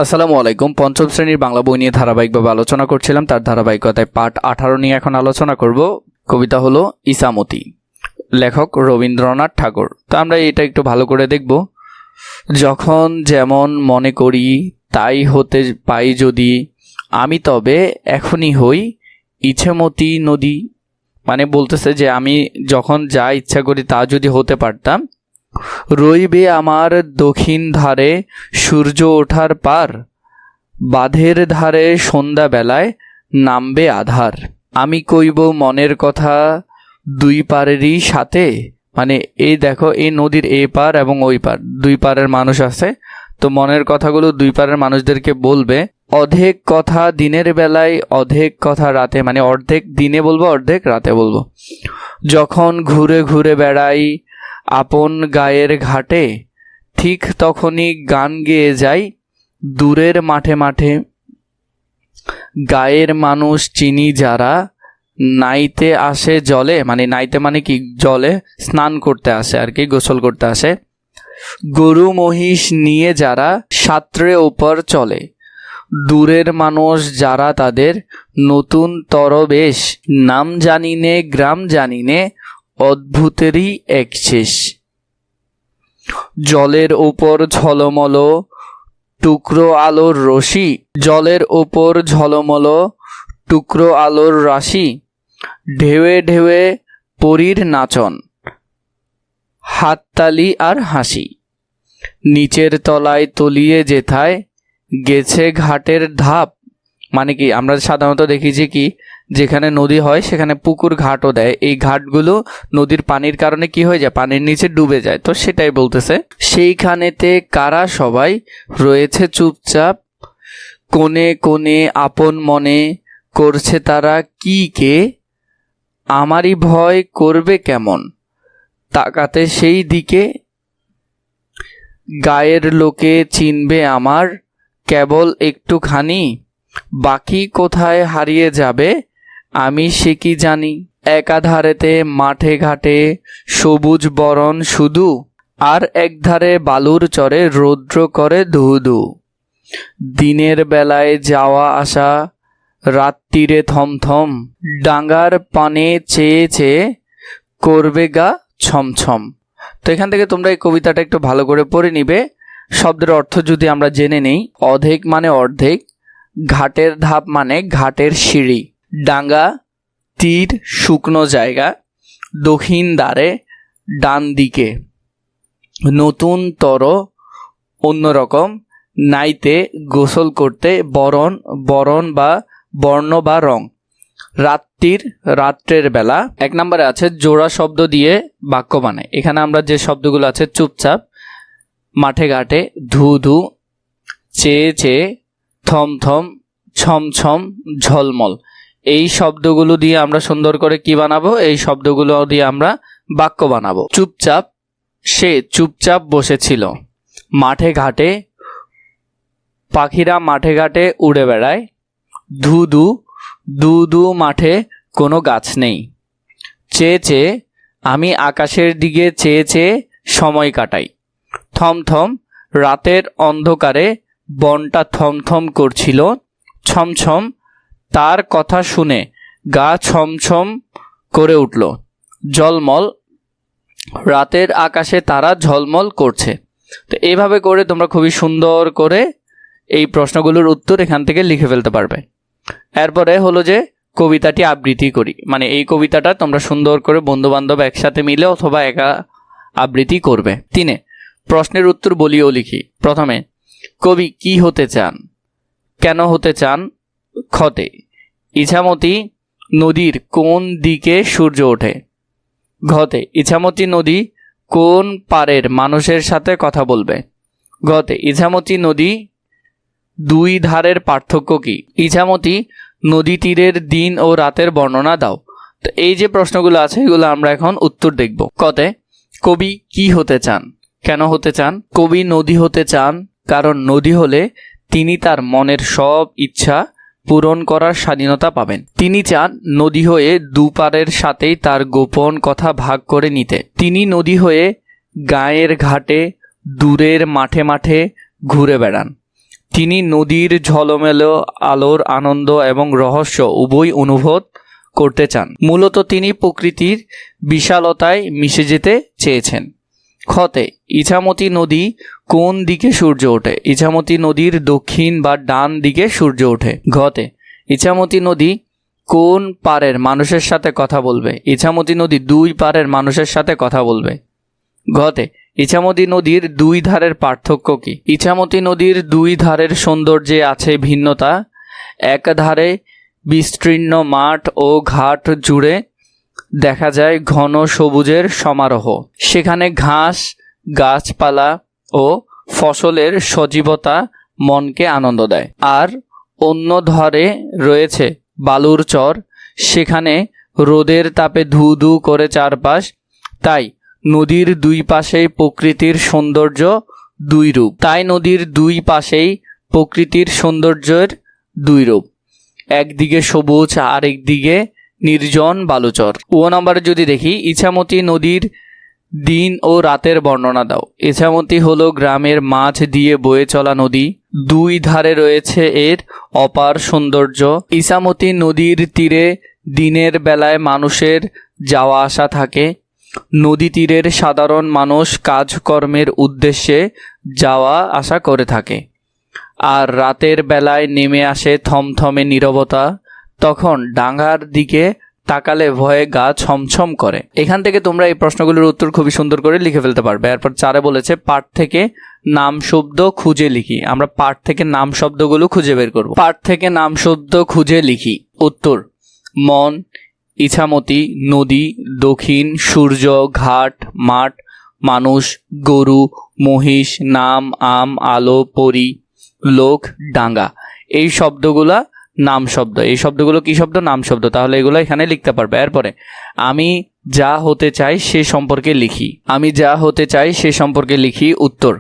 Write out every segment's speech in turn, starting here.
আসসালামু আলাইকুম। পঞ্চম শ্রেণীর বাংলা বই নিয়ে ধারাবাহিকভাবে আলোচনা করছিলাম, তার ধারাবাহিকতায় পাঠ 18 নিয়ে এখন আলোচনা করব। কবিতা হলো ইছামতি, লেখক রবীন্দ্রনাথ ঠাকুর। তো আমরা এটা একটু ভালো করে দেখব। যখন যেমন মনে করি তাই হতে পাই যদি, আমি তবে এখনই হই ইছামতি নদী। মানে বলতেছে যে আমি যখন যা ইচ্ছা করি তা যদি হতে পারতাম, রইবে আমার দক্ষিণ ধারে সূর্য ওঠার পার, বাঁধের ধারে সন্ধ্যাবেলায় নামবে আধার। আমি কইব মনের কথা দুই পারেরই সাথে। মানে এই দেখো, এই নদীর এই পার এবং ওই পার, দুই পারের মানুষ আছে, তো মনের কথাগুলো দুই পারের মানুষদেরকে বলবে। অর্ধেক কথা দিনের বেলায়, অর্ধেক কথা রাতে, মানে অর্ধেক দিনে বলবো, অর্ধেক রাতে বলবো। যখন ঘুরে ঘুরে বেড়াই আপন গায়ের ঘাটে, ঠিক তখনই গান গেয়ে যাই দূরের মাঠে মাঠে। গায়ের মানুষ চিনি যারা, নাইতে আসে জলে, মানে নাইতে মানে কি, জলে স্নান করতে আসে আর কি, গোসল করতে আসে। গরু মহিষ নিয়ে যারা সাঁতরে ওপর চলে, দূরের মানুষ যারা তাদের নতুন তরবেশ। নাম জানিনে গ্রাম জানিনে, অদ্ভুতেরই এক শেষ। জলের ওপর ঝলমল টুকরো আলোর রশি, জলের ওপর ঝলমল টুকরো আলোর রাশি। ঢেউয়ে ঢেউয়ে পরীর নাচন, হাততালি আর হাসি। নিচের তলায় তলিয়ে যেথায় গেছে ঘাটের ধাপ। মানে কি, আমরা সাধারণত দেখেছি কি, যেখানে নদী হয় সেখানে পুকুর ঘাটও দেয়। এই ঘাটগুলো নদীর পানির কারণে কি হয়ে যায়, পানির নিচে ডুবে যায়। তো সেটাই বলতেছে, সেইখানেতে কারা সবাই রয়েছে চুপচাপ, কোণে কোণে আপন মনে করছে তারা কি কে। আমারই ভয় করবে কেমন তাকাতে সেই দিকে, গায়ের লোকে চিনবে আমার কেবল একটুখানি, বাকি কোথায় হারিয়ে যাবে আমি সে কি জানি। একাধারেতে মাঠে ঘাটে সবুজ বরণ শুধু, আর একধারে বালুর চরে রৌদ্র করে ধুধু। দিনের বেলায় যাওয়া আসা, রাত্রিরে থমথম, ডাঙ্গার পানে চেয়ে চেয়ে করবে গা ছমছম। তো এখান থেকে তোমরা এই কবিতাটা একটু ভালো করে পড়ে নিবে। শব্দের অর্থ যদি আমরা জেনে নেই, অর্ধেক মানে অর্ধেক, ঘাটের ধাপ মানে ঘাটের সিঁড়ি, ডাঙ্গা তীর শুকনো জায়গা, দক্ষিণ দ্বারে ডান দিকে, নতুন তর অন্যরকম, নাইতে গোসল করতে, বরণ বরণ বা বর্ণ বা রং, রাত্রির রাত্রের বেলা। এক নম্বরে আছে জোড়া শব্দ দিয়ে বাক্য বানায়। এখানে আমরা যে শব্দগুলো আছে, চুপচাপ, মাঠে ঘাটে, ধু ধু, চেয়ে চেয়ে, থমথম, ছমছম, ঝলমল, এই শব্দগুলো দিয়ে আমরা সুন্দর করে কি বানাবো, এই শব্দগুলো দিয়ে আমরা বাক্য বানাবো। চুপচাপ, সে চুপচাপ বসেছিল মাঠে ঘাটে, পাখিরা মাঠে ঘাটে উড়ে বেড়ায়। ধু ধু, দু দু মাঠে কোনো গাছ নেই। চেয়ে চেয়ে, আমি আকাশের দিকে চেয়ে চেয়ে সময় কাটাই। থমথম, রাতের অন্ধকারে বনটা থমথম করছিল। ছমছম, তার কথা শুনে গা ছমছম করে উঠল। ঝলমল, রাতের আকাশে তারা ঝলমল করছে। তো এইভাবে করে তোমরা খুবই সুন্দর করে এই প্রশ্নগুলোর উত্তর এখান থেকে লিখে ফেলতে পারবে। এরপরে হলো যে কবিতাটি আবৃত্তি করি, মানে এই কবিতাটা তোমরা সুন্দর করে বন্ধু বান্ধব একসাথে মিলে অথবা একা আবৃত্তি করবে। 3, প্রশ্নের উত্তর বলিও লিখি। প্রথমে, কবি কি হতে চান, কেন হতে চান। খতে, ইছামতি নদীর কোন দিকে সূর্য ওঠে। ঘতে, ইছামতি নদী কোন পারের মানুষের সাথে কথা বলবে। ঘতে, ইছামতি নদী দুই ধারের পার্থক্য কি। ইছামতি নদী তীরের দিন ও রাতের বর্ণনা দাও। তো এই যে প্রশ্নগুলো আছে এগুলো আমরা এখন উত্তর দেখব। কতে, কবি কি হতে চান, কেন হতে চান। কবি নদী হতে চান কারণ নদী হলে তিনি তার মনের সব ইচ্ছা পূরণ করার স্বাধীনতা পাবেন। তিনি চান নদী হয়ে দুপারের সাথেই তার গোপন কথা ভাগ করে নিতে। তিনি নদী হয়ে গায়ের ঘাটে দূরের মাঠে মাঠে ঘুরে বেড়ান। তিনি নদীর ঝলমেলো আলোর আনন্দ এবং রহস্য উভয় অনুভব করতে চান। মূলত তিনি প্রকৃতির বিশালতায় মিশে যেতে চেয়েছেন। খতে ইছামতি নদী কোন দিকে সূর্য ওঠে? ইছামতি নদীর দক্ষিণ বা ডান দিকে সূর্য ওঠে। ঘতে ইছামতি নদী কোন পারের মানুষের সাথে কথা বলবে? ইছামতি নদী দুই পারের মানুষের সাথে কথা বলবে। ঘতে ইছামতি নদীর দুই ধারের পার্থক্য কি? ইছামতি নদীর দুই ধারের সৌন্দর্যে আছে ভিন্নতা। এক ধারে বিস্তীর্ণ মাঠ ও ঘাট জুড়ে দেখা যায় ঘন সবুজের সমারোহ। সেখানে ঘাস, গাছপালা ও ফসলের সজীবতা মনকে আনন্দ দেয়। আর অন্য ধারে রয়েছে বালুর চর, সেখানে রোদের তাপে ধু ধু করে চারপাশ। তাই নদীর দুই পাশেই প্রকৃতির সৌন্দর্য দুই রূপ। নদীর দুই পাশেই প্রকৃতির সৌন্দর্যের দুই রূপ, একদিকে সবুজ আর একদিকে নির্জন বালুচর। নম্বরে যদি দেখি, ইছামতি নদীর দিন ও রাতের বর্ণনা দাও। ইছামতি হলো গ্রামের মাঝ দিয়ে বয়ে চলা নদী। দুই ধারে রয়েছে এর অপার সৌন্দর্য। ইছামতি নদীর তীরে দিনের বেলায় মানুষের যাওয়া আসা থাকে। নদী তীরের সাধারণ মানুষ কাজকর্মের উদ্দেশ্যে যাওয়া আসা করে থাকে। আর রাতের বেলায় নেমে আসে থমথমে নীরবতা। তখন ডাঙ্গার দিকে তাকালে ভয়ে গা ছমছম করে। এখান থেকে তোমরা এই প্রশ্নগুলোর উত্তর খুবই সুন্দর করে লিখে ফেলতে পারবে। এরপর 4 বলেছে পাঠ থেকে নাম শব্দ খুঁজে লিখি। আমরা পাঠ থেকে নাম শব্দগুলো খুঁজে বের করব। পাঠ থেকে নাম শব্দ খুঁজে লিখি। উত্তর: মন, ইছামতি, নদী, দক্ষিণ, সূর্য, ঘাট, মাঠ, মানুষ, গরু, মহিষ, নাম, আম, আলো, পরী, লোক, ডাঙ্গা। এই শব্দগুলা নাম শব্দ। এই শব্দগুলো কি শব্দ? নাম শব্দ। তাহলে এগুলো এখানে লিখতে পারবে। এরপরে আমি যা হতে চাই সে সম্পর্কে লিখি। আমি যা হতে চাই সে সম্পর্কে লিখি। উত্তর: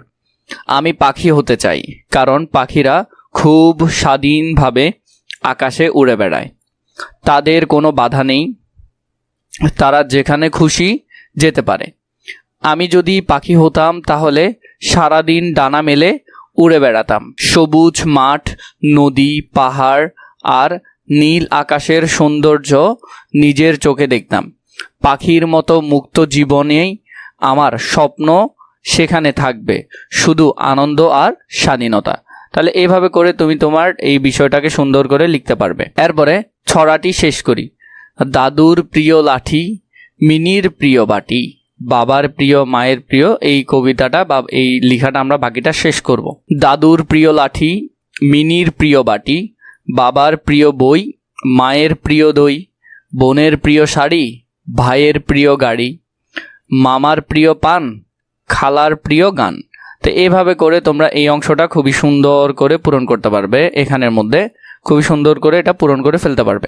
আমি পাখি হতে চাই, কারণ পাখিরা খুব স্বাধীনভাবে আকাশে উড়ে বেড়ায়। তাদের কোনো বাধা নেই, তারা যেখানে খুশি যেতে পারে। আমি যদি পাখি হতাম তাহলে সারাদিন ডানা মেলে উড়ে বেড়াতাম। সবুজ মাঠ, নদী, পাহাড় আর নীল আকাশের সৌন্দর্য নিজের চোখে দেখতাম। পাখির মতো মুক্ত জীবনেই আমার স্বপ্ন, সেখানে থাকবে শুধু আনন্দ আর স্বাধীনতা। তাহলে এইভাবে করে তুমি তোমার এই বিষয়টাকে সুন্দর করে লিখতে পারবে। এরপরে ছড়াটি শেষ করি। দাদুর প্রিয় লাঠি, মিনির প্রিয় বাটি, বাবার প্রিয়, মায়ের প্রিয়। এই কবিতাটা বা এই লেখাটা আমরা বাকিটা শেষ করব। দাদুর প্রিয় লাঠি, মিনির প্রিয় বাটি, বাবার প্রিয় বই, মায়ের প্রিয় দই, বোনের প্রিয় শাড়ি, ভাইয়ের প্রিয় গাড়ি, মামার প্রিয় পান, খালার প্রিয় গান। তো এইভাবে করে তোমরা এই অংশটা খুবই সুন্দর করে পূরণ করতে পারবে। এখানের মধ্যে খুবই সুন্দর করে এটা পূরণ করে ফেলতে পারবে।